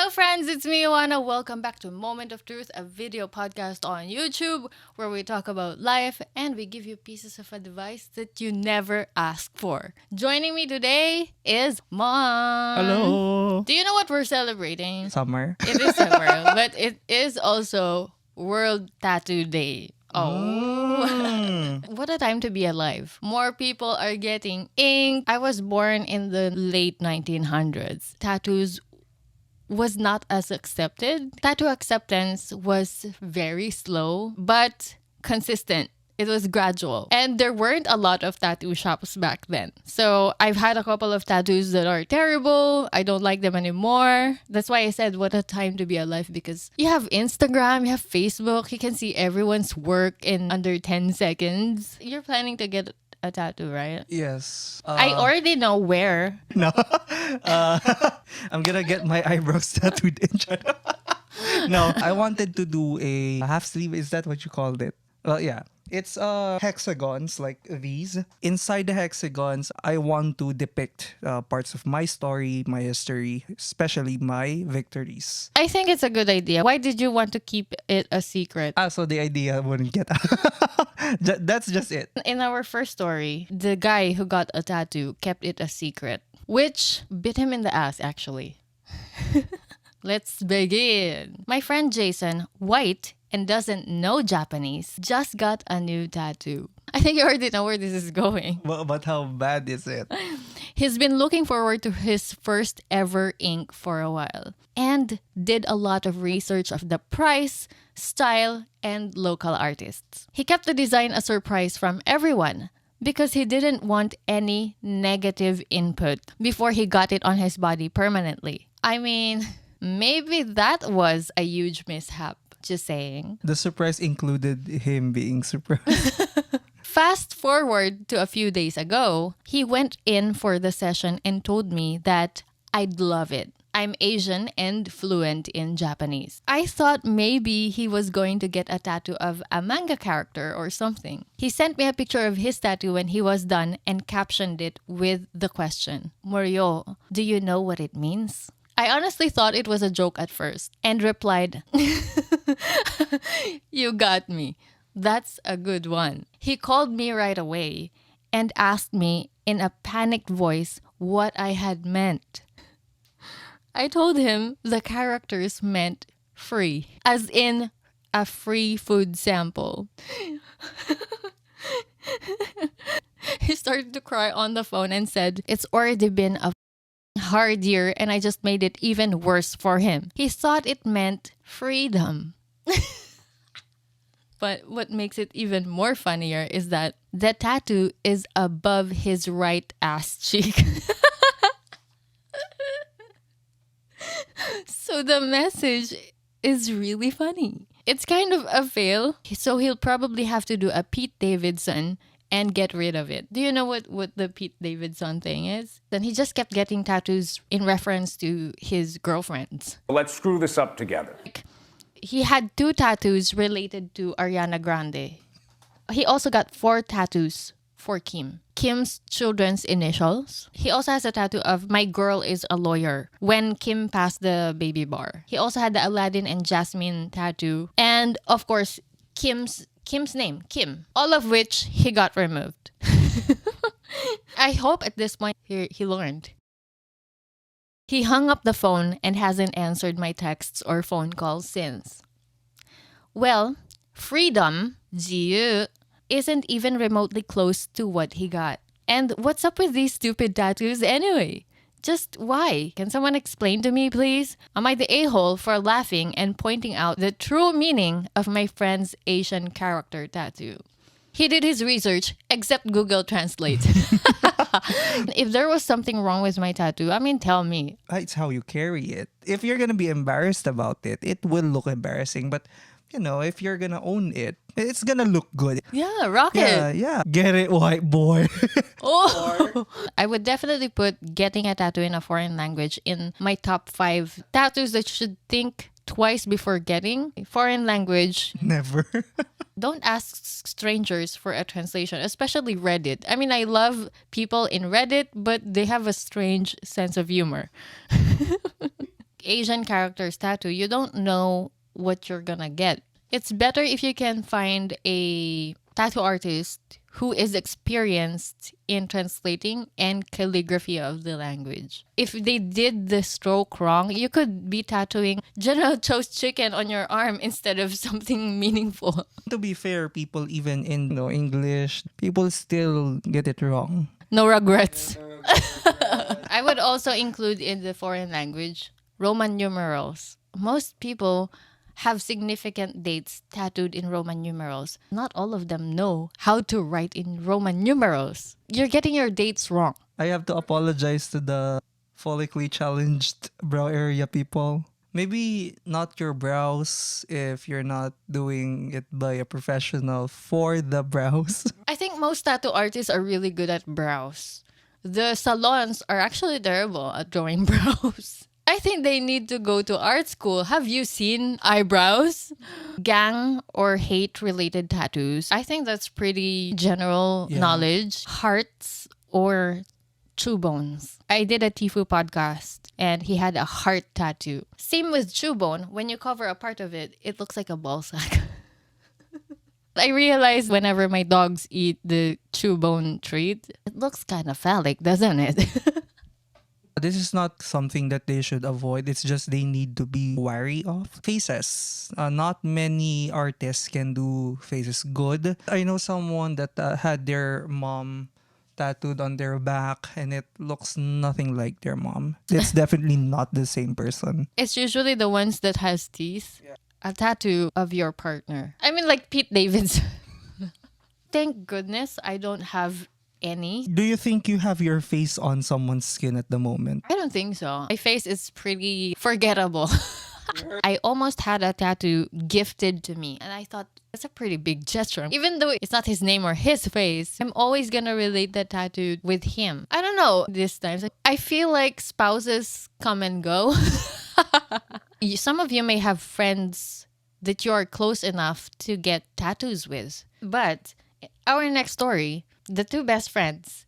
Hello friends, it's me 𝙎𝙎. Welcome back to Moment of Truth, a video podcast on YouTube where we talk about life and we give you pieces of advice that you never ask for. Joining me today is Mon. Hello. Do you know what we're celebrating? Summer. It is summer, but it is also World Tattoo Day. Oh, what a time to be alive. More people are getting ink. I was born in the late 1900s. Tattoos was not as accepted. Tattoo acceptance was very slow, but consistent. It was gradual. And there weren't a lot of tattoo shops back then. So I've had a couple of tattoos that are terrible. I don't like them anymore. That's why I said what a time to be alive, because you have Instagram, you have Facebook, you can see everyone's work in under 10 seconds. You're planning to get a tattoo, right? Yes. I already know where. No. I'm gonna get my eyebrows tattooed in China. No, I wanted to do a half sleeve. Is that what you called it? Well, yeah. It's hexagons like these. Inside the hexagons, I want to depict parts of my story, my history, especially my victories. I think it's a good idea. Why did you want to keep it a secret? So the idea wouldn't get out. That's just it. In our first story, the guy who got a tattoo kept it a secret, which bit him in the ass, actually. Let's begin. My friend Jason, white and doesn't know Japanese, just got a new tattoo. I think you already know where this is going. But how bad is it? He's been looking forward to his first ever ink for a while and did a lot of research of the price, style, and local artists. He kept the design a surprise from everyone because he didn't want any negative input before he got it on his body permanently. I mean, maybe that was a huge mishap. Just saying. The surprise included him being surprised. Fast forward to a few days ago, he went in for the session and told me that I'd love it. I'm Asian and fluent in Japanese. I thought maybe he was going to get a tattoo of a manga character or something. He sent me a picture of his tattoo when he was done and captioned it with the question, "Moryo, do you know what it means?" I honestly thought it was a joke at first and replied, "You got me. That's a good one." He called me right away and asked me in a panicked voice what I had meant. I told him the characters meant free, as in a free food sample. He started to cry on the phone and said, "It's already been a hard year and I just made it even worse for him." He thought it meant freedom. But what makes it even more funnier is that the tattoo is above his right ass cheek. So the message is really funny. It's kind of a fail, so he'll probably have to do a Pete Davidson and get rid of it. Do you know what the Pete Davidson thing is? Then he just kept getting tattoos in reference to his girlfriends. Let's screw this up together. He had 2 tattoos related to Ariana Grande. He also got 4 tattoos for Kim's children's initials. He also has a tattoo of "My girl is a lawyer" when Kim passed the baby bar. He also had the Aladdin and Jasmine tattoo. And of course, Kim's name, Kim. All of which he got removed. I hope at this point he learned. He hung up the phone and hasn't answered my texts or phone calls since. Well, freedom, 𝙬𝙀𝙏, isn't even remotely close to what he got. And what's up with these stupid tattoos anyway? Just why? Can someone explain to me, please? Am I the a-hole for laughing and pointing out the true meaning of my friend's Asian character tattoo? He did his research, except Google Translate. If there was something wrong with my tattoo, I mean, tell me. It's how you carry it. If you're gonna be embarrassed about it, it will look embarrassing. But, if you're gonna own it, it's gonna look good. Yeah, rock it. Yeah. Get it, white boy. Oh, I would definitely put getting a tattoo in a foreign language in my top 5 tattoos that you should think twice before getting. Foreign language. Never. Don't ask strangers for a translation, especially Reddit. I mean, I love people in Reddit, but they have a strange sense of humor. Asian characters tattoo, you don't know what you're gonna get. It's better if you can find a tattoo artist who is experienced in translating and calligraphy of the language. If they did the stroke wrong, you could be tattooing General Cho's chicken on your arm instead of something meaningful. To be fair, people even in English, people still get it wrong. No regrets. I would also include in the foreign language Roman numerals. Most people have significant dates tattooed in Roman numerals. Not all of them know how to write in Roman numerals. You're getting your dates wrong. I have to apologize to the follically challenged brow area people. Maybe not your brows if you're not doing it by a professional for the brows. I think most tattoo artists are really good at brows. The salons are actually terrible at drawing brows. I think they need to go to art school. Have you seen eyebrows? Gang or hate related tattoos. I think that's pretty general knowledge. Hearts or chew bones. I did a Tifu podcast and he had a heart tattoo. Same with chew bone. When you cover a part of it, it looks like a ball sack. I realize whenever my dogs eat the chew bone treat, it looks kind of phallic, doesn't it? This is not something that they should avoid. It's just they need to be wary of. Faces. Not many artists can do faces good. I know someone that had their mom tattooed on their back and it looks nothing like their mom. It's definitely not the same person. It's usually the ones that has teeth. Yeah. A tattoo of your partner. I mean like Pete Davidson. Thank goodness I don't have any. Do you think you have your face on someone's skin at the moment? I don't think so. My face is pretty forgettable. I almost had a tattoo gifted to me and I thought that's a pretty big gesture. Even though it's not his name or his face, I'm always gonna relate that tattoo with him. I don't know this time. I feel like spouses come and go. Some of you may have friends that you are close enough to get tattoos with. But our next story, the two best friends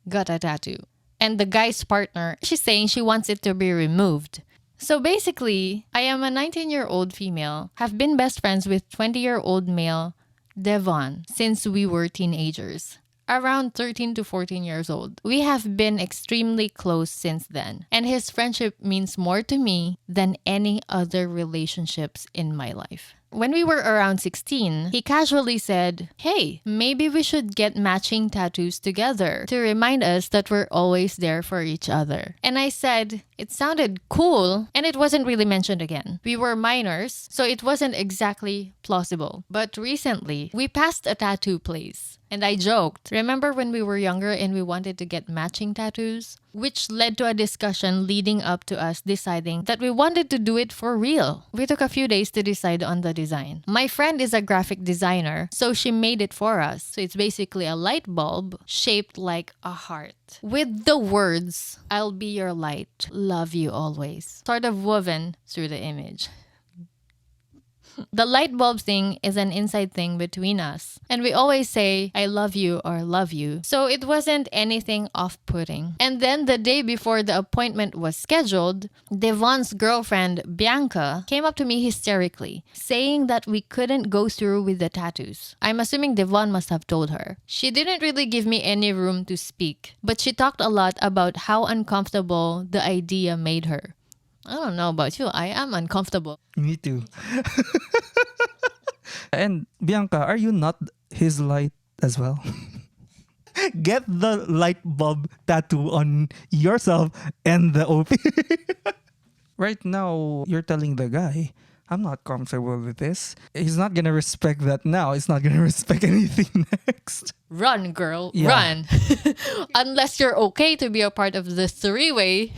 got a tattoo. And the guy's partner, she's saying she wants it to be removed. So basically, I am a 19-year-old female, have been best friends with 20-year-old male Devon since we were teenagers. Around 13 to 14 years old. We have been extremely close since then, and his friendship means more to me than any other relationships in my life. When we were around 16, he casually said, "Hey, maybe we should get matching tattoos together to remind us that we're always there for each other." And I said, it sounded cool, and it wasn't really mentioned again. We were minors, so it wasn't exactly plausible. But recently, we passed a tattoo place. And I joked, remember when we were younger and we wanted to get matching tattoos? Which led to a discussion leading up to us deciding that we wanted to do it for real. We took a few days to decide on the design. My friend is a graphic designer, so she made it for us. So it's basically a light bulb shaped like a heart. With the words, "I'll be your light, love you always," sort of woven through the image. The light bulb thing is an inside thing between us. And we always say, "I love you" or "love you." So it wasn't anything off-putting. And then the day before the appointment was scheduled, Devon's girlfriend, Bianca, came up to me hysterically, saying that we couldn't go through with the tattoos. I'm assuming Devon must have told her. She didn't really give me any room to speak, but she talked a lot about how uncomfortable the idea made her. I don't know about you. I am uncomfortable. Me too. And Bianca, are you not his light as well? Get the light bulb tattoo on yourself and the OP. Right now, you're telling the guy, "I'm not comfortable with this." He's not gonna respect that now. He's not gonna respect anything next. Run, girl. Yeah. Run. Unless you're okay to be a part of the three-way.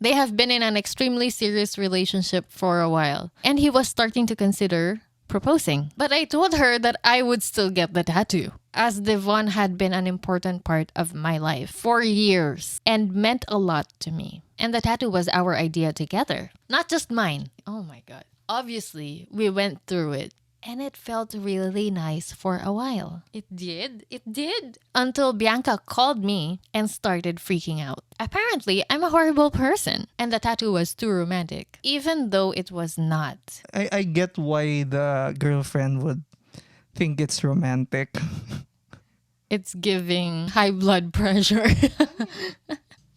They have been in an extremely serious relationship for a while, and he was starting to consider proposing. But I told her that I would still get the tattoo, as Devon had been an important part of my life for years and meant a lot to me. And the tattoo was our idea together, not just mine. Oh my God. Obviously, we went through it. And it felt really nice for a while. It did. It did. Until Bianca called me and started freaking out. Apparently, I'm a horrible person. And the tattoo was too romantic. Even though it was not. I get why the girlfriend would think it's romantic. It's giving high blood pressure.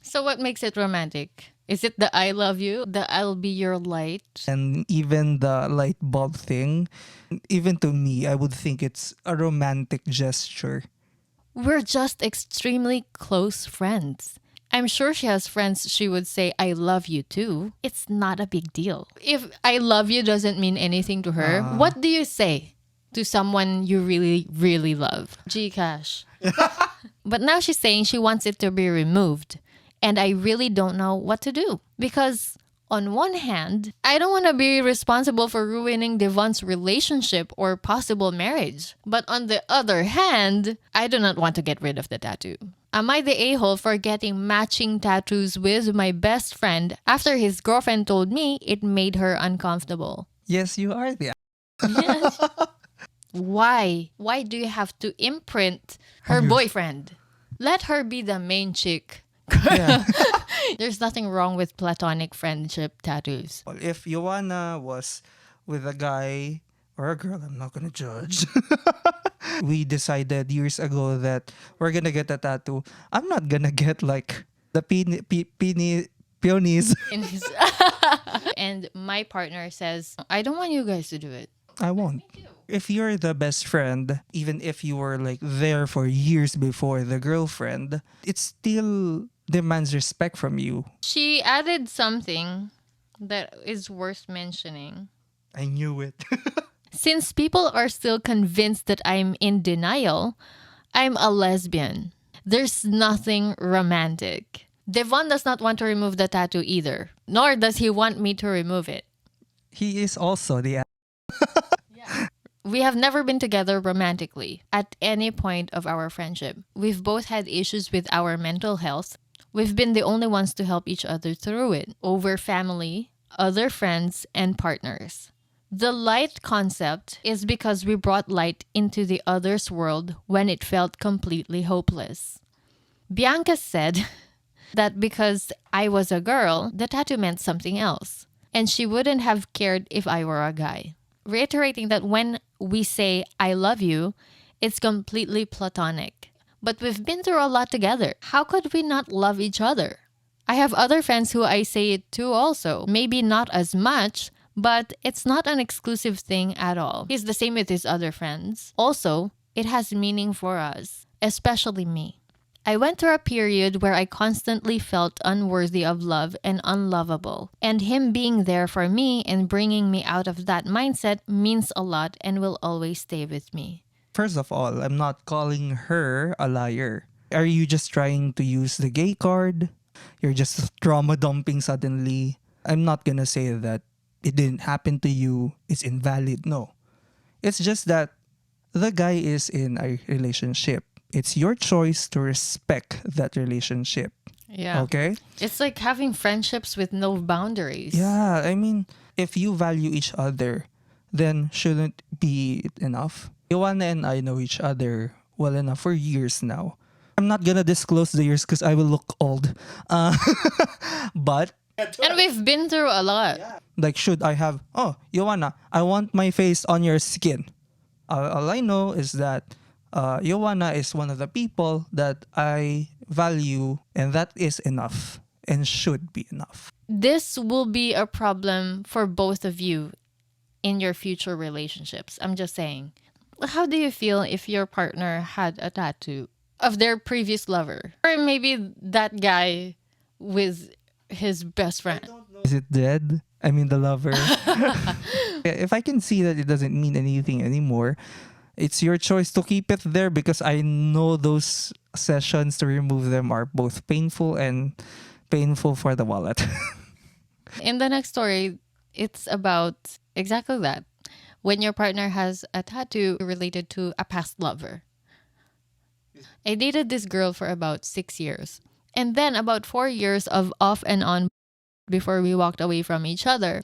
So what makes it romantic? Is it the I love you? The I'll be your light? And even the light bulb thing, even to me, I would think it's a romantic gesture. We're just extremely close friends. I'm sure she has friends she would say I love you too. It's not a big deal. If I love you doesn't mean anything to her, what do you say to someone you really, really love? Gcash. But now she's saying she wants it to be removed. And I really don't know what to do. Because on one hand, I don't want to be responsible for ruining Devon's relationship or possible marriage. But on the other hand, I do not want to get rid of the tattoo. Am I the a-hole for getting matching tattoos with my best friend after his girlfriend told me it made her uncomfortable? Yes, you are the Yes. Why? Why do you have to imprint her boyfriend? Let her be the main chick. Yeah. There's nothing wrong with platonic friendship tattoos. Well, if ioanna was with a guy or a girl, I'm not gonna judge. We decided years ago that we're gonna get a tattoo. I'm not gonna get like the peonies. And my partner says, I don't want you guys to do it. I won't. If you're the best friend, even if you were like there for years before the girlfriend, it still demands respect from you. She added something that is worth mentioning. I knew it. Since people are still convinced that I'm in denial, I'm a lesbian. There's nothing romantic. Devon does not want to remove the tattoo either, nor does he want me to remove it. He is also the We have never been together romantically at any point of our friendship. We've both had issues with our mental health. We've been the only ones to help each other through it, over family, other friends, and partners. The light concept is because we brought light into the other's world when it felt completely hopeless. Bianca said that because I was a girl, the tattoo meant something else, and she wouldn't have cared if I were a guy. Reiterating that when we say, I love you, it's completely platonic. But we've been through a lot together. How could we not love each other? I have other friends who I say it to also. Maybe not as much, but it's not an exclusive thing at all. He's the same with his other friends. Also, it has meaning for us, especially me. I went through a period where I constantly felt unworthy of love and unlovable. And him being there for me and bringing me out of that mindset means a lot and will always stay with me. First of all, I'm not calling her a liar. Are you just trying to use the gay card? You're just trauma dumping suddenly? I'm not gonna say that it didn't happen to you, it's invalid. No. It's just that the guy is in a relationship. It's your choice to respect that relationship. Yeah. Okay? It's like having friendships with no boundaries. Yeah, I mean, if you value each other, then shouldn't be enough? Ioanna and I know each other well enough for years now. I'm not gonna disclose the years because I will look old. But And we've been through a lot. like, should I have, oh, Ioanna, I want my face on your skin. All I know is that Ioanna is one of the people that I value, and that is enough and should be enough. This will be a problem for both of you in your future relationships. I'm just saying. How do you feel if your partner had a tattoo of their previous lover? Or maybe that guy with his best friend. Is it dead? I mean, the lover. If I can see that it doesn't mean anything anymore, it's your choice to keep it there, because I know those sessions to remove them are both painful and painful for the wallet. In the next story, it's about exactly that. When your partner has a tattoo related to a past lover. I dated this girl for about 6 years. And then about 4 years of off and on before we walked away from each other.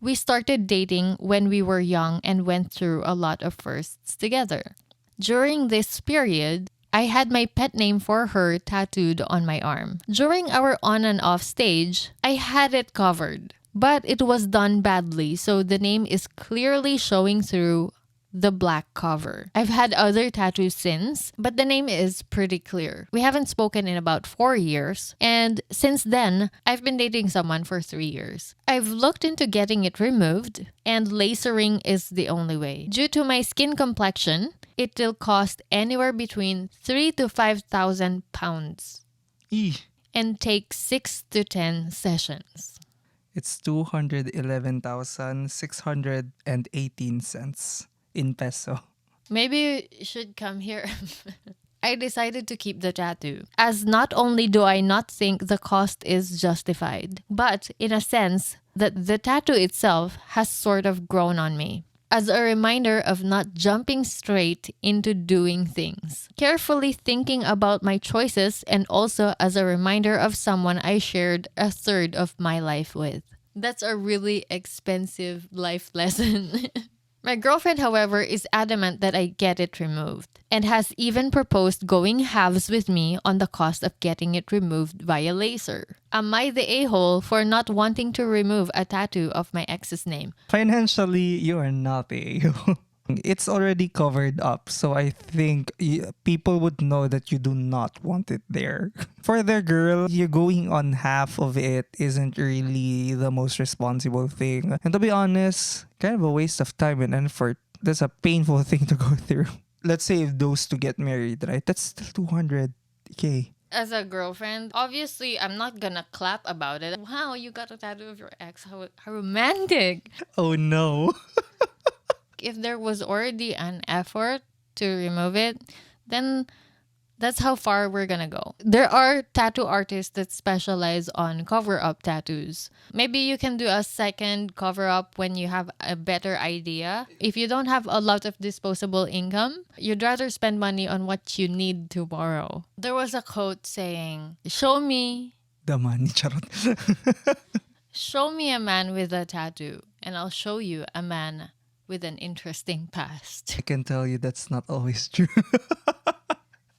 We started dating when we were young and went through a lot of firsts together. During this period, I had my pet name for her tattooed on my arm. During our on and off stage, I had it covered, but it was done badly, so the name is clearly showing through the black cover. I've had other tattoos since, but the name is pretty clear. We haven't spoken in about 4 years, and since then, I've been dating someone for 3 years. I've looked into getting it removed, and lasering is the only way. Due to my skin complexion, it will cost anywhere between 3,000 to 5,000 pounds and take 6 to 10 sessions. It's 211,618 cents in peso. Maybe you should come here. I decided to keep the tattoo, as not only do I not think the cost is justified, but in a sense that the tattoo itself has sort of grown on me, as a reminder of not jumping straight into doing things, carefully thinking about my choices, and also as a reminder of someone I shared a third of my life with. That's a really expensive life lesson. My girlfriend, however, is adamant that I get it removed and has even proposed going halves with me on the cost of getting it removed via laser. Am I the a-hole for not wanting to remove a tattoo of my ex's name? Financially, you are not a It's already covered up, so I think people would know that you do not want it there. For the girl, you going on half of it isn't really the most responsible thing. And to be honest, kind of a waste of time and effort. That's a painful thing to go through. Let's say if those two get married, right? That's still 200K. As a girlfriend, obviously, I'm not gonna clap about it. Wow, you got a tattoo of your ex. How romantic. Oh no. If there was already an effort to remove it, then that's how far we're gonna go. There are tattoo artists that specialize on cover-up tattoos. Maybe you can do a second cover-up when you have a better idea. If you don't have a lot of disposable income, you'd rather spend money on what you need tomorrow. There was a quote saying, "Show me The money, charot. show me a man with a tattoo, and I'll show you a man with an interesting past." I can tell you that's not always true.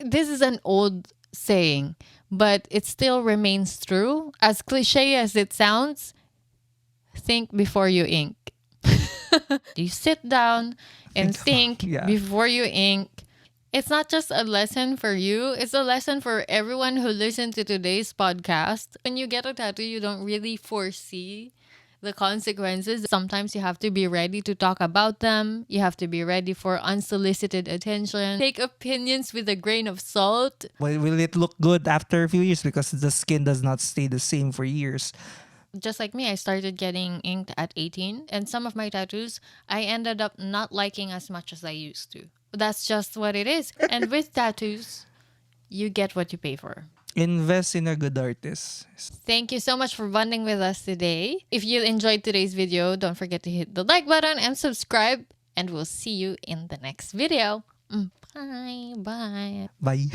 This is an old saying, but it still remains true. As cliche as it sounds, think before you ink. You sit down and think yeah. before you ink. It's not just a lesson for you, it's a lesson for everyone who listened to today's podcast. When you get a tattoo, you don't really foresee the consequences. Sometimes you have to be ready to talk about them. You have to be ready for unsolicited attention. Take opinions with a grain of salt. Will it look good after a few years? Because the skin does not stay the same for years. Just like me, I started getting inked at 18, and some of my tattoos I ended up not liking as much as I used to. That's just what it is. And with tattoos, you get what you pay for. Invest in a good artist. Thank you so much for bonding with us today. If you enjoyed today's video, don't forget to hit the like button and subscribe. And we'll see you in the next video. Bye. Bye. Bye.